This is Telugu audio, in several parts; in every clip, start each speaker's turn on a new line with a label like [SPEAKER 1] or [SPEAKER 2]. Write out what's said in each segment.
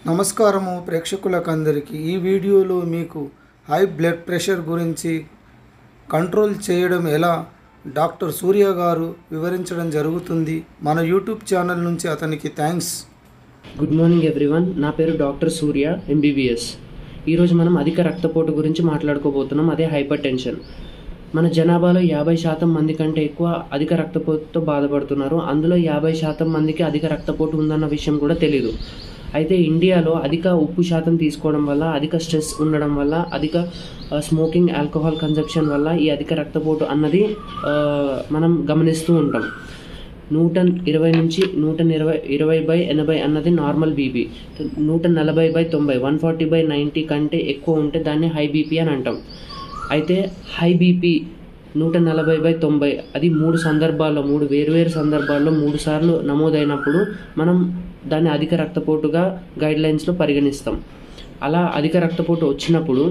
[SPEAKER 1] నమస్కారము ప్రేక్షకులకందరికీ ఈ వీడియోలో మీకు హై బ్లడ్ ప్రెషర్ గురించి కంట్రోల్ చేయడం ఎలా డాక్టర్ సూర్య గారు వివరించడం జరుగుతుంది. మన యూట్యూబ్ ఛానల్ నుంచి అతనికి థ్యాంక్స్.
[SPEAKER 2] Good morning everyone. నా పేరు డాక్టర్ సూర్య MBBS. ఈరోజు మనం అధిక రక్తపోటు గురించి మాట్లాడుకోబోతున్నాం. అదే హైపర్ టెన్షన్. మన జనాభాలో 50% మంది కంటే ఎక్కువ అధిక రక్తపోటుతో బాధపడుతున్నారు. అందులో 50% మందికి అధిక రక్తపోటు ఉందన్న విషయం కూడా తెలీదు. అయితే ఇండియాలో అధిక ఉప్పు శాతం తీసుకోవడం వల్ల, అధిక స్ట్రెస్ ఉండడం వల్ల, అధిక స్మోకింగ్, ఆల్కహాల్ కన్జంప్షన్ వల్ల ఈ అధిక రక్తపోటు అన్నది మనం గమనిస్తూ ఉంటాం. 120 నుంచి 120/80 అన్నది నార్మల్ బీపీ. 140/90, 140/90 కంటే ఎక్కువ ఉంటే దాన్ని హై బీపీ అని అంటాం. అయితే హై బీపీ 140/90 అది 3 వేరువేరు సందర్భాల్లో 3 సార్లు నమోదైనప్పుడు మనం దాన్ని అధిక రక్తపోటుగా గైడ్లైన్స్లో పరిగణిస్తాం. అలా అధిక రక్తపోటు వచ్చినప్పుడు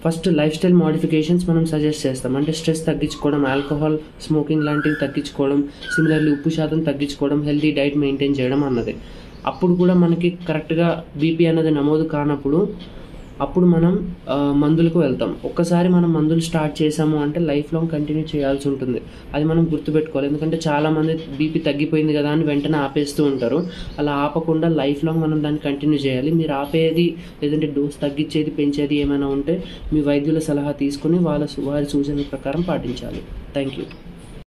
[SPEAKER 2] ఫస్ట్ లైఫ్ స్టైల్ మోడిఫికేషన్స్ మనం సజెస్ట్ చేస్తాం. అంటే స్ట్రెస్ తగ్గించుకోవడం, ఆల్కహాల్, స్మోకింగ్ లాంటివి తగ్గించుకోవడం, సిమిలర్లీ ఉప్పు శాతం తగ్గించుకోవడం, హెల్తీ డైట్ మెయింటైన్ చేయడం అన్నది. అప్పుడు కూడా మనకి కరెక్ట్గా బీపీ అన్నది నమోదు కానప్పుడు అప్పుడు మనం మందులకు వెళ్తాం. ఒక్కసారి మనం మందులు స్టార్ట్ చేసాము అంటే లైఫ్ లాంగ్ కంటిన్యూ చేయాల్సి ఉంటుంది. అది మనం గుర్తుపెట్టుకోవాలి. ఎందుకంటే చాలామంది బీపీ తగ్గిపోయింది కదా అని వెంటనే ఆపేస్తూ ఉంటారు. అలా ఆపకుండా లైఫ్ లాంగ్ మనం దాన్ని కంటిన్యూ చేయాలి. మీరు ఆపేది లేదంటే డోస్ తగ్గించేది, పెంచేది ఏమైనా ఉంటే మీ వైద్యుల సలహా తీసుకుని వారి సూచనల ప్రకారం పాటించాలి. Thank you.